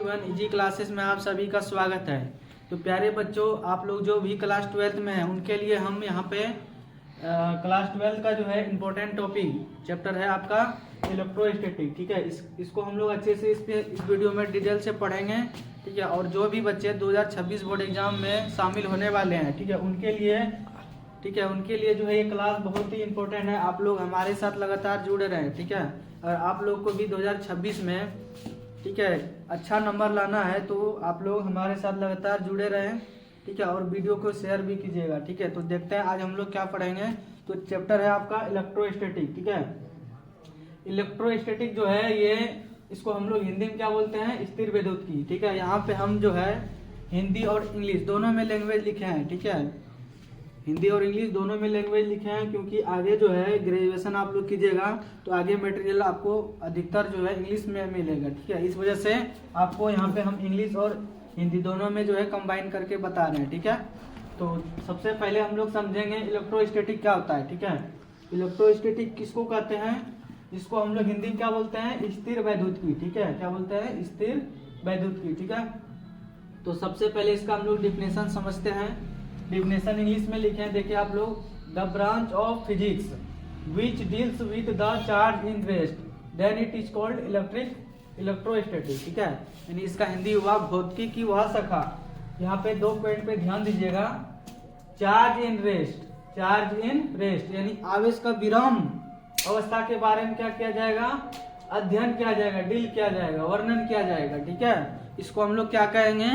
Easy classes में आप सभी का स्वागत है। तो प्यारे बच्चों, आप लोग जो भी क्लास 12th में हैं उनके लिए हम यहाँ पे क्लास 12 का जो है इम्पोर्टेंट टॉपिक चैप्टर है आपका इलेक्ट्रोस्टैटिक। ठीक है, इसको हम लोग अच्छे से इस वीडियो में डिटेल से पढ़ेंगे। ठीक है, और जो भी बच्चे 2026 बोर्ड एग्जाम में शामिल होने वाले हैं, ठीक है, उनके लिए जो है ये क्लास बहुत ही इम्पोर्टेंट है। आप लोग हमारे साथ लगातार जुड़े रहें। ठीक है, और आप लोग को भी 2026 में, ठीक है, अच्छा नंबर लाना है तो आप लोग हमारे साथ लगातार जुड़े रहें। ठीक है, और वीडियो को शेयर भी कीजिएगा। ठीक है, तो देखते हैं आज हम लोग क्या पढ़ेंगे। तो चैप्टर है आपका इलेक्ट्रोस्टैटिक। ठीक है, इलेक्ट्रोस्टैटिक जो है ये, इसको हम लोग हिंदी में क्या बोलते हैं, स्थिर विद्युत की। ठीक है, यहाँ पे हम जो है हिंदी और इंग्लिश दोनों में लैंग्वेज लिखे हैं। ठीक है, हिंदी और इंग्लिश दोनों में लैंग्वेज लिखे हैं, क्योंकि आगे जो है ग्रेजुएशन आप लोग कीजिएगा तो आगे मटेरियल आपको अधिकतर जो है इंग्लिश में मिलेगा। ठीक है, इस वजह से आपको यहाँ पे हम इंग्लिश और हिंदी दोनों में जो है कंबाइन करके बता रहे हैं। ठीक है, तो सबसे पहले हम लोग समझेंगे इलेक्ट्रोस्टैटिक क्या होता है। ठीक है, इलेक्ट्रोस्टैटिक किसको कहते हैं, इसको हम लोग हिंदी में क्या बोलते हैं, स्थिर वैद्युत की। ठीक है, क्या बोलते हैं, स्थिर वैद्युत की। ठीक है, तो सबसे पहले इसका हम लोग डिफिनेशन समझते हैं। डिफिनेशन इंग्लिश में लिखे हैं, देखिए आप लोग, the branch of physics which deals with the charge in rest then it is called electrostatic. ठीक है, यानी इसका हिंदी हुआ भौतिकी की वह शाखा। यहाँ पे दो पॉइंट पे ध्यान दीजिएगा, चार्ज इन रेस्ट यानी आवेश का विराम अवस्था के बारे में क्या किया जाएगा, अध्ययन किया जाएगा, डील किया जाएगा, वर्णन किया जाएगा। ठीक है, इसको हम लोग क्या कहेंगे,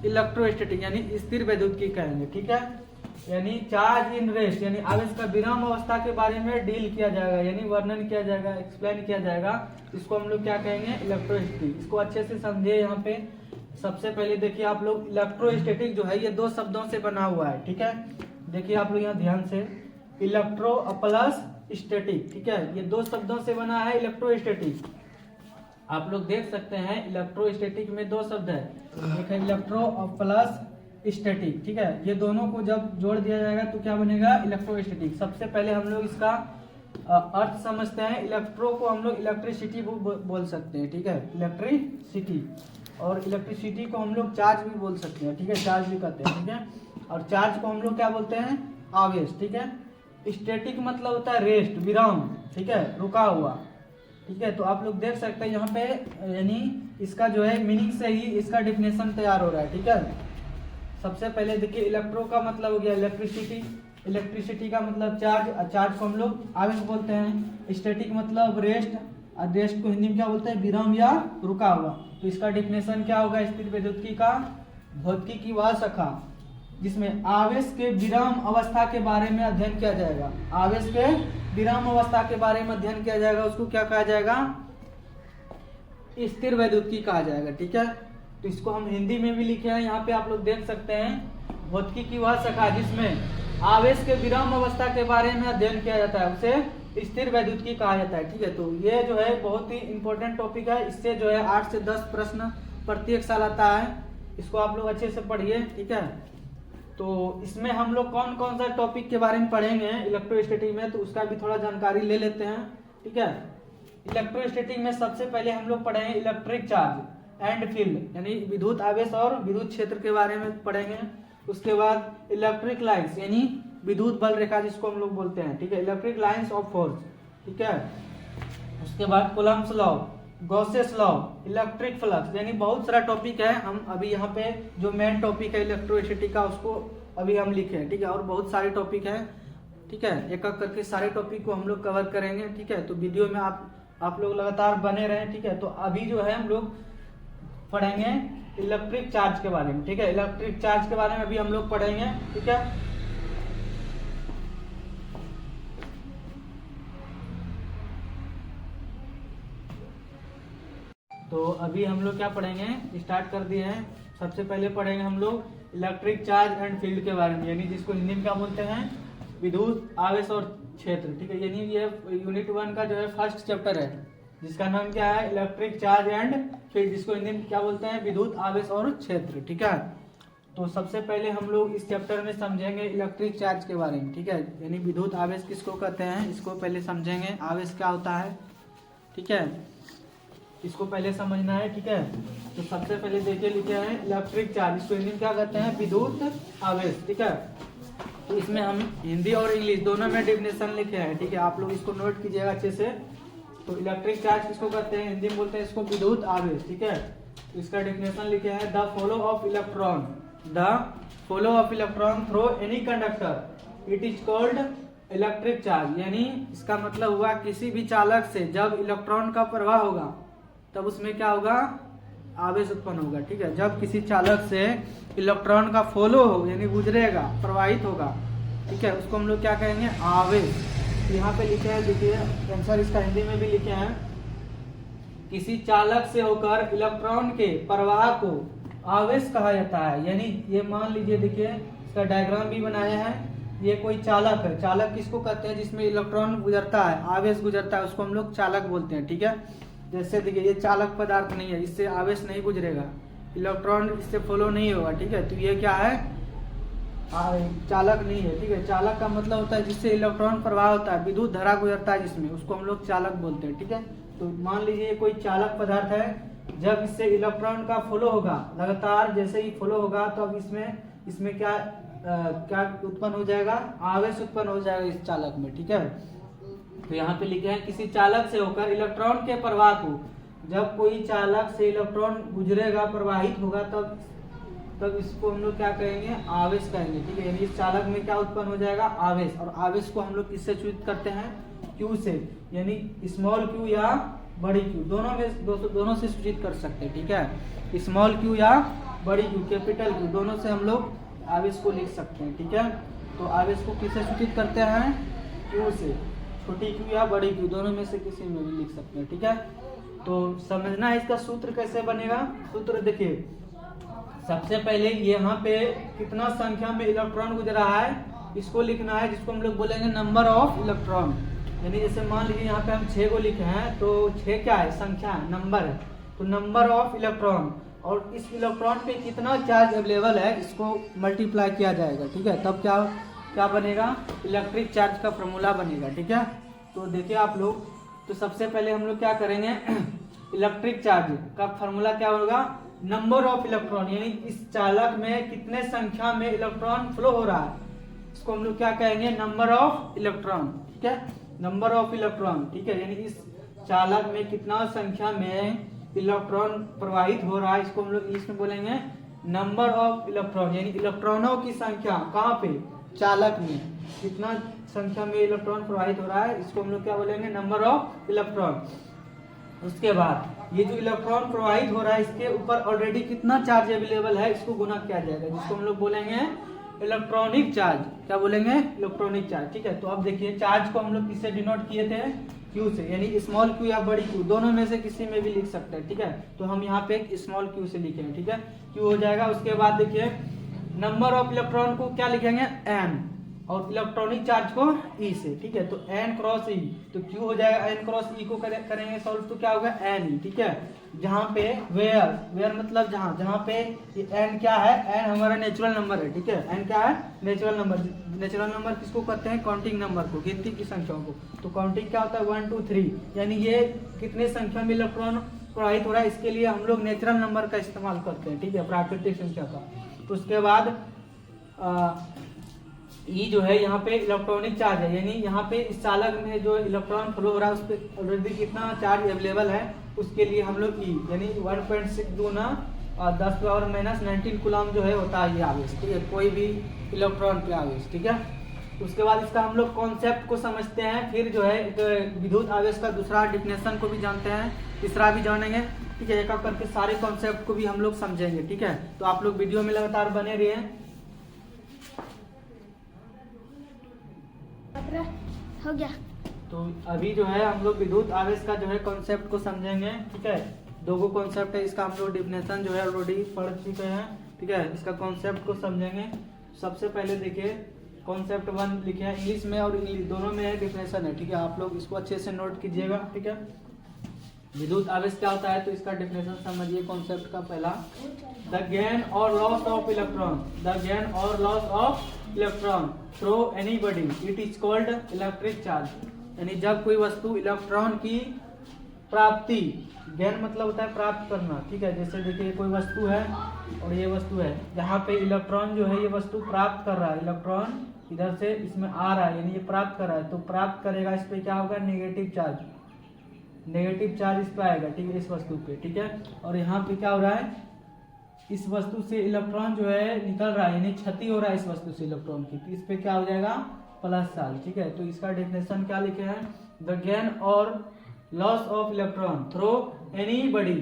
इलेक्ट्रोस्टैटिक यानी स्थिर वैद्युत की कहेंगे। ठीक है, यानी चार्ज इन रेस्ट यानी आवेश का विराम अवस्था के बारे में डील किया जाएगा, यानी वर्णन किया जाएगा, एक्सप्लेन किया जाएगा। इसको हम लोग क्या कहेंगे, इलेक्ट्रोस्टैटिक। इसको अच्छे से समझिए। यहाँ पे सबसे पहले देखिए आप लोग, इलेक्ट्रोस्टैटिक जो है ये दो शब्दों से बना हुआ है। ठीक है, देखिए आप लोग यहाँ ध्यान से, इलेक्ट्रो प्लस स्टैटिक। ठीक है, ये दो शब्दों से बना है इलेक्ट्रोस्टैटिक। आप लोग देख सकते हैं इलेक्ट्रोस्टैटिक में दो शब्द है, एक है इलेक्ट्रो और प्लस स्टैटिक। ठीक है, ये दोनों को जब जोड़ दिया जाएगा तो क्या बनेगा, इलेक्ट्रोस्टैटिक। सबसे पहले हम लोग इसका अर्थ समझते हैं। इलेक्ट्रो को हम लोग इलेक्ट्रिसिटी बोल सकते हैं। ठीक है, इलेक्ट्रिसिटी, और इलेक्ट्रिसिटी को हम लोग चार्ज भी बोल सकते हैं। ठीक है, चार्ज भी कहते हैं। ठीक है, और चार्ज को हम लोग क्या बोलते हैं, आवेश। ठीक है, स्टैटिक मतलब होता है रेस्ट, विराम। ठीक है, रुका हुआ। ठीक है, तो आप लोग देख सकते हैं यहाँ पे, यानी इसका जो है मीनिंग से ही इसका डिफिनेशन तैयार हो रहा है। ठीक है, सबसे पहले देखिए, इलेक्ट्रो का मतलब हो गया इलेक्ट्रिसिटी का मतलब चार्ज को हम लोग आवेश बोलते हैं। स्टैटिक मतलब रेस्ट, और रेस्ट को हिंदी में क्या बोलते हैं, विराम या रुका हुआ। तो इसका डिफिनेशन क्या होगा, स्थिर वैद्युतिकी का भौतिकी की वह शाखा जिसमें आवेश के विराम अवस्था के बारे में अध्ययन किया जाएगा। आवेश के विराम अवस्था के बारे में अध्ययन किया जाएगा, उसको क्या कहा जाएगा, स्थिर वैद्युतिकी कहा जाएगा। ठीक है, तो इसको हम हिंदी में भी लिखे हैं, यहाँ पे आप लोग देख सकते हैं, भौतिकी की वह शाखा जिसमें आवेश के विराम अवस्था के बारे में अध्ययन किया जाता है, उसे स्थिर वैद्युतिकी कहा जाता है। ठीक है, तो ये जो है बहुत ही इंपॉर्टेंट टॉपिक है। इससे जो है 8 से 10 प्रश्न प्रत्येक साल आता है। इसको आप लोग अच्छे से पढ़िए। ठीक है, तो इसमें हम लोग कौन कौन सा टॉपिक के बारे में पढ़ेंगे इलेक्ट्रोस्टैटिक में, तो उसका भी थोड़ा जानकारी ले लेते हैं। ठीक है, इलेक्ट्रोस्टैटिक में सबसे पहले हम लोग पढ़ेंगे इलेक्ट्रिक चार्ज एंड फील्ड, यानी विद्युत आवेश और विद्युत क्षेत्र के बारे में पढ़ेंगे। उसके बाद इलेक्ट्रिक लाइन्स यानी विद्युत बल रेखा जिसको हम लोग बोलते हैं। ठीक है, इलेक्ट्रिक लाइन्स ऑफ फोर्स। ठीक है, उसके बाद Coulomb's law, Gauss's law, electric flux, यानी बहुत सारा टॉपिक है। हम अभी यहाँ पे जो मेन टॉपिक है इलेक्ट्रोस्टैटिक का उसको अभी हम लिखे हैं। ठीक है, और बहुत सारे टॉपिक हैं। ठीक है, एक एक करके सारे टॉपिक को हम लोग कवर करेंगे। ठीक है, तो वीडियो में आप लोग लगातार बने रहें। ठीक है, तो अभी जो है हम लोग पढ़ेंगे इलेक्ट्रिक चार्ज के बारे में। ठीक है, इलेक्ट्रिक चार्ज के बारे में अभी हम लोग पढ़ेंगे। ठीक है, तो अभी हम लोग क्या पढ़ेंगे, स्टार्ट कर दिए हैं। सबसे पहले पढ़ेंगे हम लोग इलेक्ट्रिक चार्ज एंड फील्ड के बारे में, यानी जिसको हिंदी में क्या बोलते हैं, विद्युत आवेश और क्षेत्र। ठीक है, यानी ये यूनिट 1 का जो है फर्स्ट चैप्टर है, जिसका नाम क्या है, इलेक्ट्रिक चार्ज एंड फील्ड, जिसको हिंदी में क्या बोलते हैं, विद्युत आवेश और क्षेत्र। ठीक है, तो सबसे पहले हम लोग इस चैप्टर में समझेंगे इलेक्ट्रिक चार्ज के बारे में। ठीक है, यानी विद्युत आवेश किसको कहते हैं, इसको पहले समझेंगे, आवेश क्या होता है। ठीक है, इसको पहले समझना है, ठीक है। तो सबसे पहले देखिए लिखे हैं इलेक्ट्रिक चार्ज, इसको हिंदी में क्या कहते हैं, विद्युत आवेश, ठीक है। तो इसमें हम हिंदी और इंग्लिश दोनों में डेफिनेशन लिखे हैं, ठीक है। आप लोग इसको नोट कीजिएगा अच्छे से। तो इलेक्ट्रिक चार्ज किसको कहते हैं, हिंदी में बोलते हैं इसको विद्युत आवेश, ठीक है। तो इसका डेफिनेशन लिखे हैं the flow of electron through any conductor it is called electric charge. यानी इसका मतलब हुआ किसी भी चालक से जब इलेक्ट्रॉन का प्रवाह होगा तब उसमें क्या होगा, आवेश उत्पन्न होगा, ठीक है। जब किसी चालक से इलेक्ट्रॉन का फ्लो हो यानी गुजरेगा, प्रवाहित होगा, ठीक है, उसको हम लोग क्या कहेंगे, आवेश। तो यहाँ पे लिखे हैं, देखिए आंसर इसका हिंदी में भी लिखे हैं, किसी चालक से होकर इलेक्ट्रॉन के प्रवाह को आवेश कहा जाता है। यानी ये मान लीजिए, देखिए इसका डायग्राम भी बनाया है, ये कोई चालक है। चालक किसको कहते हैं, जिसमें इलेक्ट्रॉन गुजरता है, आवेश गुजरता है, उसको हम लोग चालक बोलते हैं, ठीक है। जैसे देखिए ये चालक पदार्थ नहीं है, इससे आवेश नहीं गुजरेगा, इलेक्ट्रॉन इससे फ्लो नहीं होगा, ठीक है। तो ये क्या है, चालक नहीं है, ठीक है। चालक का मतलब होता है जिससे इलेक्ट्रॉन प्रवाह होता है, विद्युत धारा गुजरता है जिसमें, उसको हम लोग चालक बोलते हैं, ठीक है। तो मान लीजिए कोई चालक पदार्थ है, जब इससे इलेक्ट्रॉन का फ्लो होगा लगातार, जैसे ही फ्लो होगा तो अब इसमें क्या उत्पन्न हो जाएगा, आवेश उत्पन्न हो जाएगा इस चालक में, ठीक है। तो यहाँ पे लिखे हैं किसी चालक से होकर इलेक्ट्रॉन के प्रवाह को, जब कोई चालक से इलेक्ट्रॉन गुजरेगा, प्रवाहित होगा, तब इसको हम लोग क्या कहेंगे, आवेश कहेंगे, ठीक है। यानी इस चालक में क्या उत्पन्न हो जाएगा, आवेश। और आवेश को हम लोग किससे सूचित करते हैं, क्यू से, यानी स्मॉल क्यू या बड़ी क्यू, दोनों से सूचित कर सकते हैं, ठीक है। स्मॉल क्यू या बड़ी क्यू, कैपिटल क्यू, दोनों से हम लोग आवेश को लिख सकते हैं, ठीक है। तो आवेश को किससे सूचित करते हैं, क्यू से, छोटी क्यू या बड़ी क्यू, दोनों में से किसी में भी लिख सकते हैं, ठीक है। तो समझना है इसका सूत्र कैसे बनेगा। सूत्र देखिए, सबसे पहले यहाँ पे कितना संख्या में इलेक्ट्रॉन गुजरा है इसको लिखना है, जिसको हम लोग बोलेंगे नंबर ऑफ इलेक्ट्रॉन। यानी जैसे मान लीजिए यहाँ पे हम 6 को लिखे हैं, तो 6 क्या है, संख्या है, नंबर है। तो नंबर ऑफ इलेक्ट्रॉन, और इस इलेक्ट्रॉन पे कितना चार्ज अवेलेबल है इसको मल्टीप्लाई किया जाएगा, ठीक है। तब क्या बनेगा, इलेक्ट्रिक चार्ज का फॉर्मूला बनेगा, ठीक है। तो देखिए आप लोग, तो सबसे पहले हम लोग क्या करेंगे, इलेक्ट्रिक चार्ज का फॉर्मूला क्या होगा, नंबर ऑफ इलेक्ट्रॉन, यानी इस चालक में कितने संख्या में इलेक्ट्रॉन फ्लो हो रहा है, इसको हम लोग क्या कहेंगे, नंबर ऑफ इलेक्ट्रॉन, ठीक है। नंबर ऑफ इलेक्ट्रॉन, ठीक है, यानी इस चालक में कितना संख्या में इलेक्ट्रॉन प्रवाहित हो रहा है, इसको हम लोग इंग्लिश में बोलेंगे नंबर ऑफ इलेक्ट्रॉन। यानी इलेक्ट्रॉनों की संख्या कहाँ पे, चालक में कितना संख्या में इलेक्ट्रॉन प्रवाहित हो रहा है, इसको हम लोग क्या बोलेंगे, नंबर ऑफ इलेक्ट्रॉन। उसके बाद ये जो इलेक्ट्रॉन प्रवाहित हो रहा है इसके ऊपर ऑलरेडी कितना चार्ज अवेलेबल है, इसको गुना किया जाएगा, जिसको हम लोग बोलेंगे इलेक्ट्रॉनिक चार्ज। क्या बोलेंगे, इलेक्ट्रॉनिक चार्ज, ठीक है। तो अब देखिए चार्ज को हम लोग किससे डिनोट किए थे, क्यू से, यानी स्मॉल क्यू या बड़ी क्यू, दोनों में से किसी में भी लिख सकते हैं, ठीक है। तो हम यहाँ पे एक स्मॉल क्यू से लिखेंगे, ठीक है, क्यू हो जाएगा। उसके बाद देखिए नंबर ऑफ इलेक्ट्रॉन को क्या लिखेंगे, एन, और इलेक्ट्रॉनिक चार्ज को ई से, ठीक है। तो एन क्रॉस ई, तो क्यू हो जाएगा एन क्रॉस ई को करेंगे सॉल्व, तो क्या होगा, एन ई, ठीक है। जहाँ पे वेयर मतलब जहाँ पे एन क्या है, एन हमारा नेचुरल नंबर है, ठीक है। एन क्या है, नेचुरल नंबर। नेचुरल नंबर किसको कहते हैं, काउंटिंग नंबर को, गिनती की संख्याओं को। तो काउंटिंग क्या होता है, 1 2 3, यानी ये कितने संख्या में इलेक्ट्रॉन प्रवाहित हो रहा है, इसके लिए हम लोग नेचुरल नंबर का इस्तेमाल करते हैं, ठीक है, प्राकृतिक संख्या का। तो उसके बाद ई जो है यहाँ पे इलेक्ट्रॉनिक चार्ज है, यानी यहाँ पे इस चालक में जो इलेक्ट्रॉन फ्लो हो रहा है उस पर ऑलरेडी कितना चार्ज अवेलेबल है, उसके लिए हम लोग ई यानी 1.6 गुना 10⁻⁻19 कूलम जो है होता है ये आवेश, ठीक है, कोई भी इलेक्ट्रॉन पे आवेश, ठीक है। उसके बाद इसका हम लोग कॉन्सेप्ट को समझते हैं, फिर जो है विद्युत आवेश का दूसरा डिफिनेशन को भी जानते हैं, तीसरा भी जानेंगे, ठीक है। एक एक करके सारे कॉन्सेप्ट को भी हम लोग समझेंगे, ठीक है। तो आप लोग वीडियो में लगातार बने रहिए। हो गया। तो अभी जो है हम लोग विद्युत आवेश का जो है कॉन्सेप्ट को समझेंगे, ठीक है। दो कॉन्सेप्ट है, इसका हम लोग डिफिनेशन जो है ऑलरेडी पढ़ चुके हैं, ठीक है। इसका कॉन्सेप्ट को समझेंगे। सबसे पहले देखिए कॉन्सेप्ट 1 लिखे हैं, इंग्लिश में और इंग्लिश दोनों में है, डिफिनेशन है, ठीक है। आप लोग इसको अच्छे से नोट कीजिएगा, ठीक है। विद्युत आवेश क्या होता है, तो इसका डिफिनेशन समझिए कॉन्सेप्ट का पहला, द गेन और loss of electron, the gain और loss of electron through any body it is called electric charge. यानी जब कोई वस्तु इलेक्ट्रॉन की प्राप्ति, गेन मतलब होता है प्राप्त करना, ठीक है। जैसे देखिए कोई वस्तु है और ये वस्तु है, यहाँ पे इलेक्ट्रॉन जो है ये वस्तु प्राप्त कर रहा है, इलेक्ट्रॉन इधर से इसमें आ रहा है, यानी ये प्राप्त कर रहा है, तो प्राप्त करेगा इस पे क्या होगा, नेगेटिव चार्ज, नेगेटिव चार्ज इस पे आएगा, ठीक है, इस वस्तु पे, ठीक है। और यहाँ पे क्या हो रहा है, इस वस्तु से इलेक्ट्रॉन जो है निकल रहा है, यानी क्षति हो रहा है इस वस्तु से इलेक्ट्रॉन की, तो इस पे क्या हो जाएगा, प्लस चार्ज, ठीक है। तो इसका डेफिनेशन क्या लिखे हैं, द गेन और loss of electron through any body,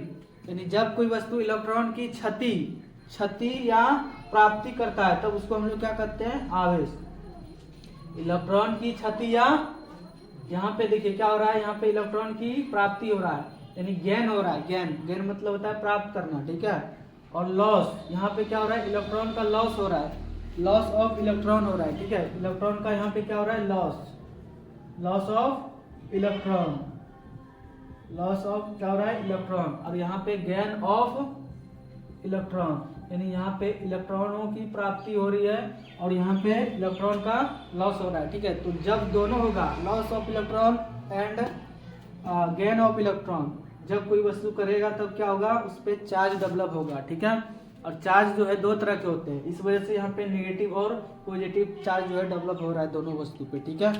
यानी जब कोई वस्तु इलेक्ट्रॉन की क्षति या प्राप्ति करता है तब उसको हम लोग क्या कहते हैं, आवेश। इलेक्ट्रॉन की क्षति या, यहाँ पे देखिए क्या हो रहा है, यहाँ पे इलेक्ट्रॉन की प्राप्ति हो रहा है, यानी गेन हो रहा है, गेन मतलब होता है प्राप्त करना, ठीक है। और लॉस, यहाँ पे क्या हो रहा है, इलेक्ट्रॉन का लॉस हो रहा है, लॉस ऑफ इलेक्ट्रॉन हो रहा है, ठीक है। इलेक्ट्रॉन का यहाँ पे क्या हो रहा है, loss of electron, loss of क्या हो रहा है, इलेक्ट्रॉन। और यहाँ पे गेन ऑफ इलेक्ट्रॉन, यानी यहाँ पे इलेक्ट्रॉनों की प्राप्ति हो रही है और यहाँ पे इलेक्ट्रॉन का लॉस हो रहा है, ठीक है। तो जब दोनों होगा, loss of electron and gain of electron, जब कोई वस्तु करेगा तब क्या होगा, उस पर चार्ज डेवलप होगा, ठीक है। और चार्ज जो है दो तरह के होते हैं, इस वजह से यहाँ पे नेगेटिव और पॉजिटिव चार्ज जो है डेवलप हो रहा है दोनों वस्तु पे, ठीक है।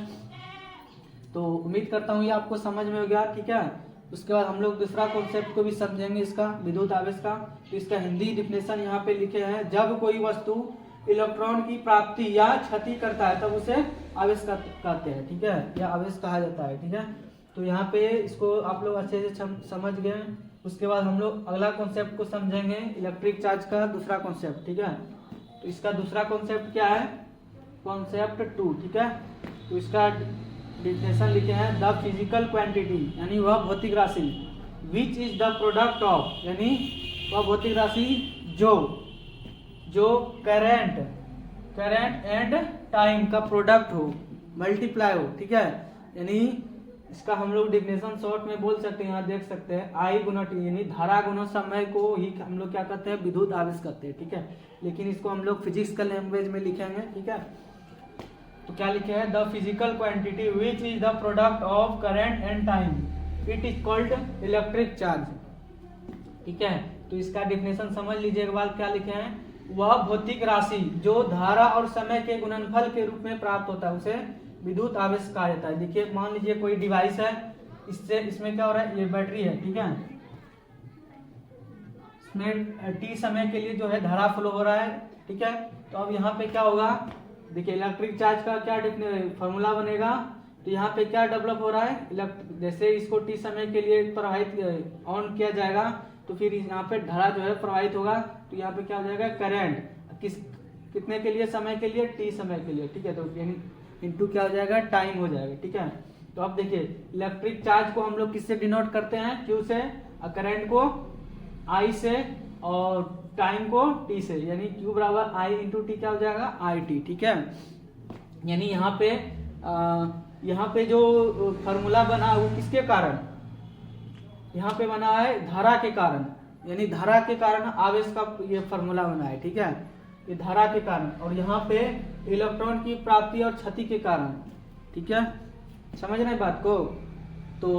तो उम्मीद करता हूँ ये आपको समझ में हो गया, ठीक है। उसके बाद हम लोग दूसरा कॉन्सेप्ट को भी समझेंगे, इसका विद्युत आवेश का। तो इसका हिंदी डिफिनेशन यहाँ पे लिखे हैं, जब कोई वस्तु इलेक्ट्रॉन की प्राप्ति या क्षति करता है तब उसे आवेश कहते हैं, ठीक है, या आवेश कहा जाता है, ठीक है। तो यहाँ पे इसको आप लोग अच्छे से समझ गए। उसके बाद हम लोग अगला कॉन्सेप्ट को समझेंगे, इलेक्ट्रिक चार्ज का दूसरा कॉन्सेप्ट, ठीक है। तो इसका दूसरा कॉन्सेप्ट क्या है, कॉन्सेप्ट 2, ठीक है। तो इसका डिफिनेशन लिखे हैं, द फिजिकल क्वांटिटी, यानी वह भौतिक राशि, which is the product of, यानी वह भौतिक राशि जो करंट एंड टाइम का प्रोडक्ट हो, मल्टीप्लाई हो, ठीक है। यानी इसका हम लोग डिफिनेशन शॉर्ट में बोल सकते हैं, यहाँ देख सकते हैं, आई गुना टी, यानी धारा गुना समय को ही हम लोग क्या कहते हैं, विद्युत आवेश कहते हैं, ठीक है। लेकिन इसको हम लोग फिजिक्स का लैंग्वेज में लिखेंगे, ठीक है। तो क्या लिखे हैं, the physical quantity which is the product of current and time, it is called electric charge, ठीक है। तो इसका डिफिनेशन समझ लीजिए एक बार, क्या लिखे हैं, वह भौतिक राशि जो धारा और समय के गुणनफल के रूप में प्राप्त होता है उसे विद्युत आवेश कहा जाता है। देखिए मान लीजिए कोई डिवाइस है, इसमें क्या हो रहा है, ये बैटरी है, ठीक है। इसमें टी समय के लिए जो है धारा फ्लो हो रहा है, ठीक है। तो अब यहाँ पे क्या होगा, देखिए इलेक्ट्रिक चार्ज का क्या फॉर्मूला बनेगा, तो यहाँ पे क्या डेवलप हो रहा है, जैसे इसको टी समय के लिए प्रवाहित ऑन किया जाएगा तो फिर यहाँ पे धारा जो है प्रवाहित होगा, तो यहाँ पे क्या हो जाएगा, करंट कितने के लिए, समय के लिए, टी समय के लिए, ठीक है। तो यानी इनटू क्या हो जाएगा, टाइम हो जाएगा, ठीक है। तो अब देखिए इलेक्ट्रिक चार्ज को हम लोग किससे डिनोट करते हैं, क्यू से, करंट को आई से, और टाइम को टी से, यानी क्यू बराबर आई इंटू टी क्या हो जाएगा, आई टी, ठीक है। यानी यहाँ पे जो फॉर्मूला बना वो किसके कारण, यहाँ पे बना है धारा के कारण, यानी धारा के कारण आवेश का ये फॉर्मूला बना है, ठीक है, ये धारा के कारण। और यहाँ पे इलेक्ट्रॉन की प्राप्ति और क्षति के कारण, ठीक है। समझ रहे हैं बात को। तो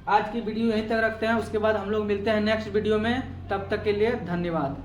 आज की वीडियो यहीं तक रखते हैं, उसके बाद हम लोग मिलते हैं नेक्स्ट वीडियो में, तब तक के लिए धन्यवाद।